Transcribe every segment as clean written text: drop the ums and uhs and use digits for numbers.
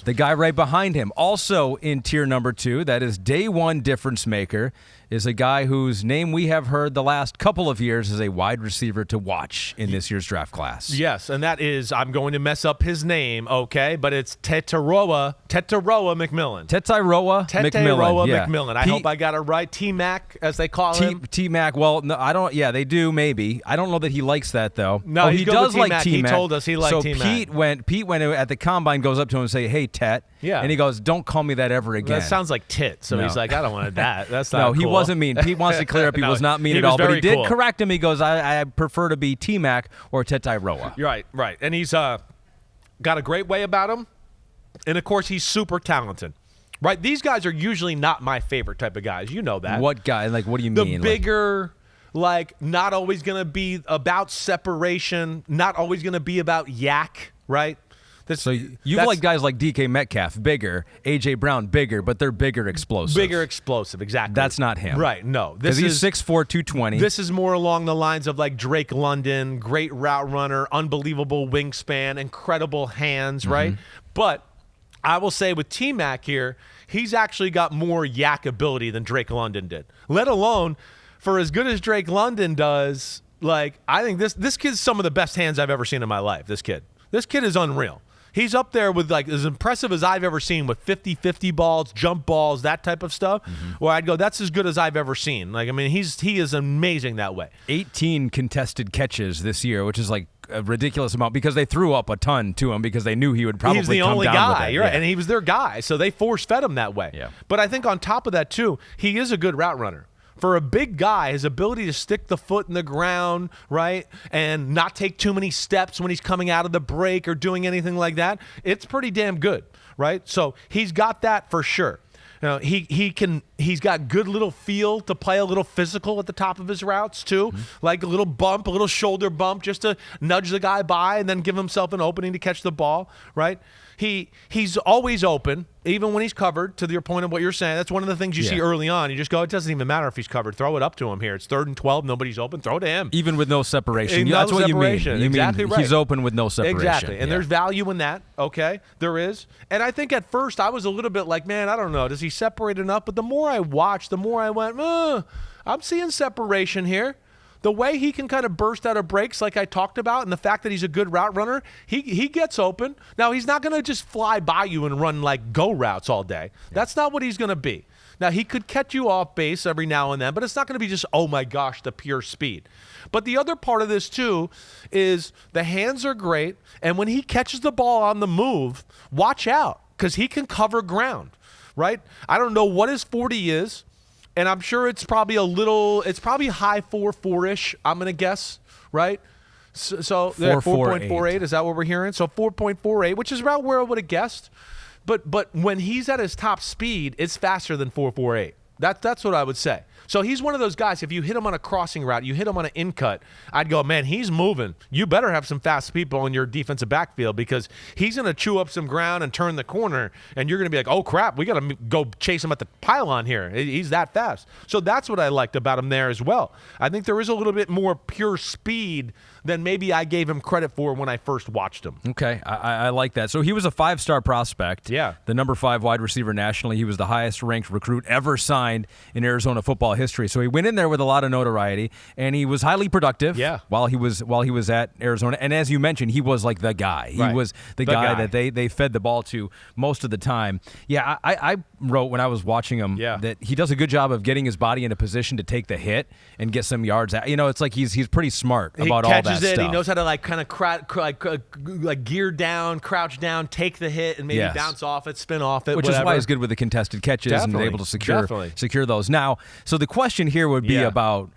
The guy right behind him, also in tier number 2, that is day one difference maker, is a guy whose name we have heard the last couple of years as a wide receiver to watch in this year's draft class. Yes, and that is, I'm going to mess up his name, okay, but it's Tetairoa McMillan. Tetairoa McMillan. I hope I got it right. T-Mac, as they call him. T-Mac, well, no, I don't, yeah, they do maybe. I don't know that he likes that, though. No, he does like T-Mac. He told us he liked T-Mac. So Pete went at the combine, goes up to him and say, hey, Tet. Yeah. And he goes, don't call me that ever again. That sounds like tit. So he's like, I don't want that. That's not No, cool. He wasn't mean. Pete wants to clear up he was not mean at all. But he did correct him. He goes, I prefer to be T-Mac or Tetairoa. Right. And he's got a great way about him. And, of course, he's super talented. Right? These guys are usually not my favorite type of guys. You know that. What guy? Like, what do you The mean? bigger, not always going to be about separation, not always going to be about yak, right? So you like guys like DK Metcalf, bigger, A.J. Brown, bigger, but they're bigger explosive. Bigger explosive, exactly. That's not him. Right, no. Because he's 6'4", 220. This is more along the lines of like Drake London, great route runner, unbelievable wingspan, incredible hands, right? But I will say with T-Mac here, he's actually got more yak ability than Drake London did. Let alone, for as good as Drake London does, like, I think this kid's some of the best hands I've ever seen in my life, this kid. This kid is unreal. He's up there with, like, as impressive as I've ever seen with 50-50 balls, jump balls, that type of stuff, where I'd go, that's as good as I've ever seen. Like, I mean, he is amazing that way. 18 contested catches this year, which is like a ridiculous amount because they threw up a ton to him because they knew he would probably come down with it. He's the only guy, you're right, and he was their guy, so they force-fed him that way. Yeah. But I think on top of that, too, he is a good route runner. For a big guy, his ability to stick the foot in the ground, right, and not take too many steps when he's coming out of the break or doing anything like that, it's pretty damn good, right? So he's got that for sure. You know, he's got good little feel to play a little physical at the top of his routes too, like a little bump, a little shoulder bump, just to nudge the guy by and then give himself an opening to catch the ball, right? He's always open, even when he's covered, to your point of what you're saying. That's one of the things you see early on. You just go, it doesn't even matter if he's covered. Throw it up to him here. It's 3rd and 12, nobody's open. Throw it to him. Even with no separation. No That's what separation. you mean. Exactly right. He's open with no separation. Exactly. And there's value in that, okay? There is. And I think at first I was a little bit like, man, I don't know. Does he separate enough? But the more I watched, the more I went, I'm seeing separation here. The way he can kind of burst out of breaks like I talked about, and the fact that he's a good route runner, he gets open. Now, he's not going to just fly by you and run like go routes all day. That's not what he's going to be. Now, he could catch you off base every now and then, but it's not going to be just, oh my gosh, the pure speed. But the other part of this, too, is the hands are great, and when he catches the ball on the move, watch out, because he can cover ground, right? I don't know what his 40 is. And I'm sure it's probably it's probably high 4.4-ish, I'm going to guess, right? So 4.48, is that what we're hearing? So 4.48, which is about where I would have guessed. But when he's at his top speed, it's faster than 4.48. That's what I would say. So he's one of those guys, if you hit him on a crossing route, you hit him on an in-cut, I'd go, man, he's moving. You better have some fast people in your defensive backfield because he's going to chew up some ground and turn the corner, and you're going to be like, oh, crap, we got to go chase him at the pylon here. He's that fast. So that's what I liked about him there as well. I think there is a little bit more pure speed than maybe I gave him credit for when I first watched him. Okay, I like that. So he was a 5-star prospect. Yeah. The number 5 wide receiver nationally. He was the highest-ranked recruit ever signed in Arizona football history. So he went in there with a lot of notoriety, and he was highly productive while he was at Arizona. And as you mentioned, he was like the guy. He was the guy that they fed the ball to most of the time. Yeah, I wrote when I was watching him that he does a good job of getting his body in a position to take the hit and get some yards out. You know, it's like he's pretty smart about all that stuff. He knows how to like kind of like gear down, crouch down, take the hit, and maybe bounce off it, spin off it, which is why he's good with the contested catches and able to secure those. Now, so the question here would be about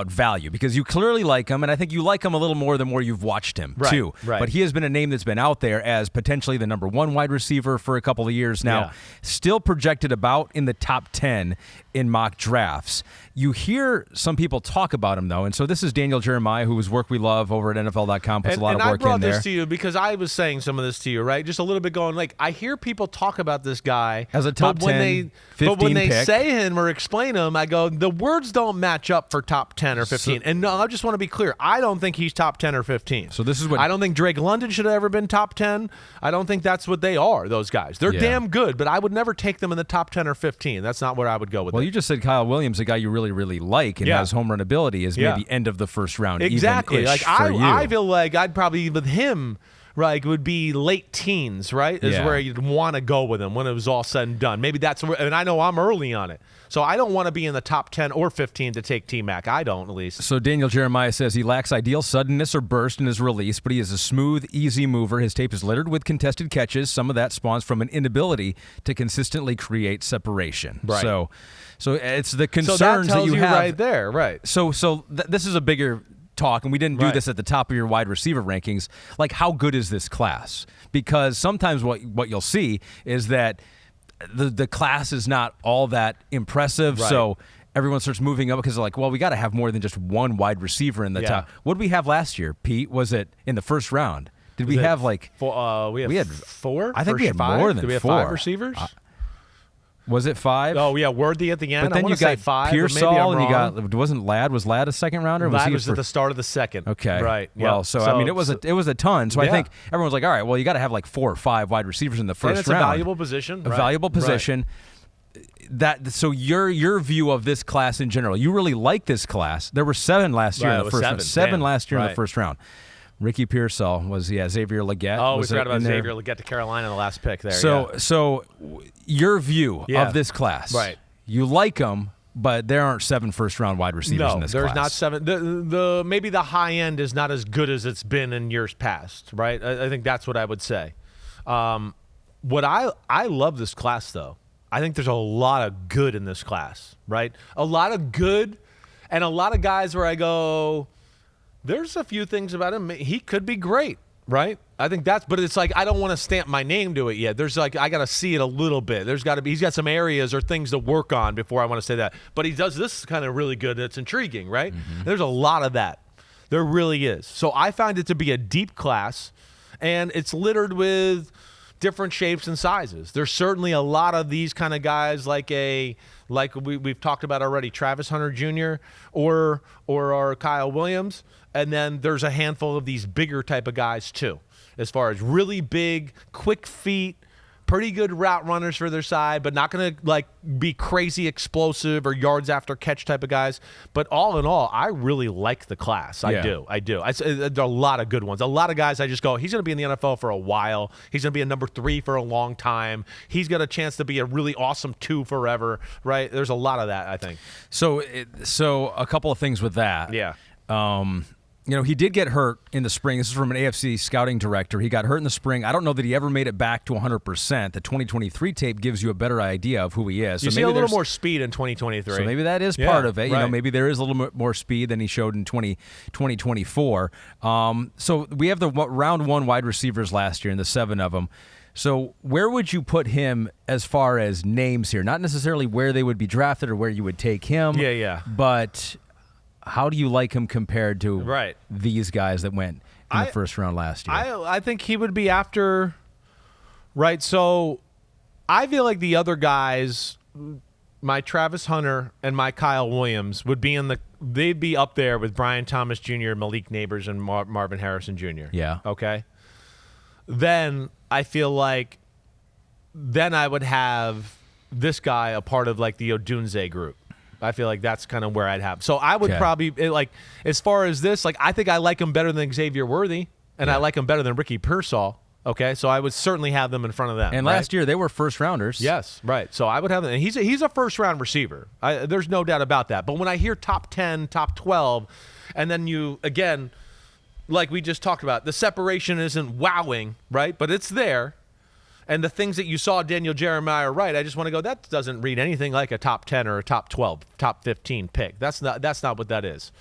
value, because you clearly like him, and I think you like him a little more the more you've watched him too. Right. But he has been a name that's been out there as potentially the number 1 wide receiver for a couple of years now, still projected about in the top 10. in mock drafts. You hear some people talk about him, though, and so this is Daniel Jeremiah, whose work we love over at NFL.com, puts a lot of work in there. And I brought this to you because I was saying some of this to you, right? Just a little bit going, like, I hear people talk about this guy as a top 10, 15 but when they pick. say him or explain him, I go, the words don't match up for top 10 or 15. And no, I just want to be clear. I don't think he's top 10 or 15. So this is what I don't think Drake London should have ever been top 10. I don't think that's what they are, those guys. They're damn good, but I would never take them in the top 10 or 15. That's not where I would go with it. Well, you just said Kyle Williams, a guy you really, really like and has home run ability, is maybe end of the first round. Exactly. Like I feel like I'd probably with him, like, would be late teens, right? Is where you'd want to go with him when it was all said and done. Maybe that's where, and I know I'm early on it. So I don't want to be in the top 10 or 15 to take T-Mac. I don't, at least. So Daniel Jeremiah says he lacks ideal suddenness or burst in his release, but he is a smooth, easy mover. His tape is littered with contested catches. Some of that spawns from an inability to consistently create separation. Right. So it's the concerns that you have right there, right? So this is a bigger talk, and we didn't do this at the top of your wide receiver rankings. Like, how good is this class? Because sometimes what you'll see is that the class is not all that impressive. Right. So everyone starts moving up because they're like, well, we got to have more than just one wide receiver in the top. What did we have last year, Pete? Was it in the first round? Did we have like four? We had four. I think we had five? more than Did we have four. 5 receivers? Was it 5? Oh yeah, Worthy at the end. But then you got 5, Pearsall, and you got Was Ladd a second rounder? Ladd was at the start of the second. Okay, right. Well, so I mean, it was a ton. So I think everyone's like, all right, well, you got to have like 4 or 5 wide receivers in the first round. It's a valuable position. A valuable position. So your view of this class in general, you really like this class. There were 7 last year in the first round. 7 last year in the first round. Ricky Pearsall was Xavier Legette. Oh, we forgot about Xavier Legette to Carolina in the last pick there. So your view of this class, right? You like them, but there aren't 7 first-round wide receivers in this class. No, there's not 7. The maybe the high end is not as good as it's been in years past, right? I think that's what I would say. What I love this class, though. I think there's a lot of good in this class, right? A lot of good, and a lot of guys where I go, there's a few things about him. He could be great, right? I think but it's like, I don't want to stamp my name to it yet. There's like, I got to see it a little bit. He's got some areas or things to work on before I want to say that. But he does this kind of really good. It's intriguing, right? Mm-hmm. There's a lot of that. There really is. So I find it to be a deep class, and it's littered with different shapes and sizes. There's certainly a lot of these kind of guys, like we've talked about already, Travis Hunter Jr. or our Kyle Williams. And then there's a handful of these bigger type of guys too, as far as really big, quick feet, pretty good route runners for their side, but not going to like be crazy explosive or yards after catch type of guys. But all in all, I really like the class. I do. There are a lot of good ones. A lot of guys I just go, he's going to be in the NFL for a while. He's going to be a number 3 for a long time. He's got a chance to be a really awesome 2 forever, right? There's a lot of that, I think. So a couple of things with that. Yeah. He did get hurt in the spring. This is from an AFC scouting director. He got hurt in the spring. I don't know that he ever made it back to 100%. The 2023 tape gives you a better idea of who he is. You see a little more speed in 2023. So maybe that is part of it. Right. Maybe there is a little more speed than he showed in 2024. So we have the round 1 wide receivers last year, and the 7 of them. So where would you put him as far as names here? Not necessarily where they would be drafted or where you would take him. Yeah. But how do you like him compared to these guys that went in the first round last year? I think he would be after, right? So I feel like the other guys, my Travis Hunter and my Kyle Williams, they'd be up there with Brian Thomas Jr., Malik Neighbors, and Marvin Harrison Jr. Yeah. Okay. Then I feel like I would have this guy a part of like the Odunze group. I feel like that's kind of where I'd have. So I would probably, like, as far as this, like, I think I like him better than Xavier Worthy, and I like him better than Ricky Pearsall. Okay, so I would certainly have them in front of them. And last year they were first rounders. Yes, right. So I would have them. And he's a first round receiver. There's no doubt about that. But when I hear top 10, top 12, and then you again, like we just talked about, the separation isn't wowing, right? But it's there. And the things that you saw Daniel Jeremiah right, I just want to go, that doesn't read anything like a top 10 or a top 12, top 15 pick. That's not what that is.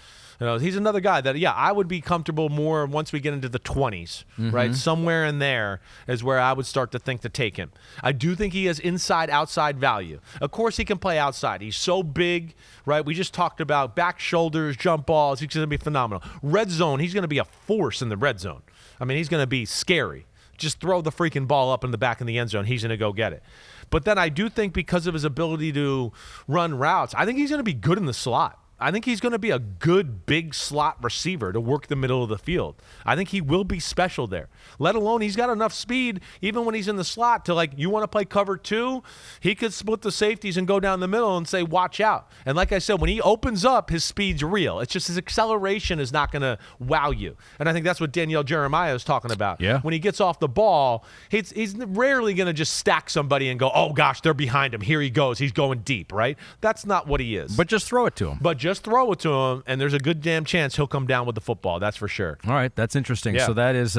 He's another guy that, I would be comfortable more once we get into the 20s, right? Somewhere in there is where I would start to think to take him. I do think he has inside-outside value. Of course, he can play outside. He's so big, right? We just talked about back shoulders, jump balls. He's going to be phenomenal. Red zone, he's going to be a force in the red zone. I mean, he's going to be scary. Just throw the freaking ball up in the back of the end zone. He's going to go get it. But then I do think because of his ability to run routes, I think he's going to be good in the slot. I think he's going to be a good big slot receiver to work the middle of the field. I think he will be special there. Let alone he's got enough speed even when he's in the slot to, you want to play cover 2, he could split the safeties and go down the middle and say, watch out. And like I said, when he opens up, his speed's real. It's just his acceleration is not going to wow you. And I think that's what Danielle Jeremiah is talking about. Yeah. When he gets off the ball, he's rarely going to just stack somebody and go, oh gosh, they're behind him. Here he goes. He's going deep, right? That's not what he is. But just throw it to him. Just throw it to him, and there's a good damn chance he'll come down with the football. That's for sure. All right, that's interesting. Yeah. So that is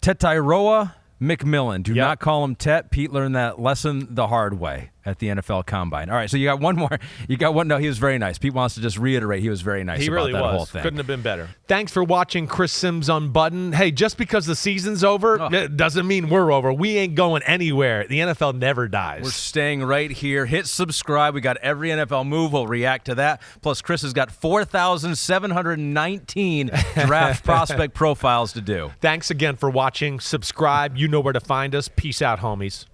Tetairoa McMillan. Do not call him Tet. Pete learned that lesson the hard way at the NFL Combine. All right, so you got one more. You got one. No, he was very nice. Pete wants to just reiterate he was very nice about that whole thing. Couldn't have been better. Thanks for watching Chris Simms Unbuttoned. Hey, just because the season's over, it doesn't mean we're over. We ain't going anywhere. The NFL never dies. We're staying right here. Hit subscribe. We got every NFL move. We'll react to that. Plus, Chris has got 4,719 draft prospect profiles to do. Thanks again for watching. Subscribe. You know where to find us. Peace out, homies.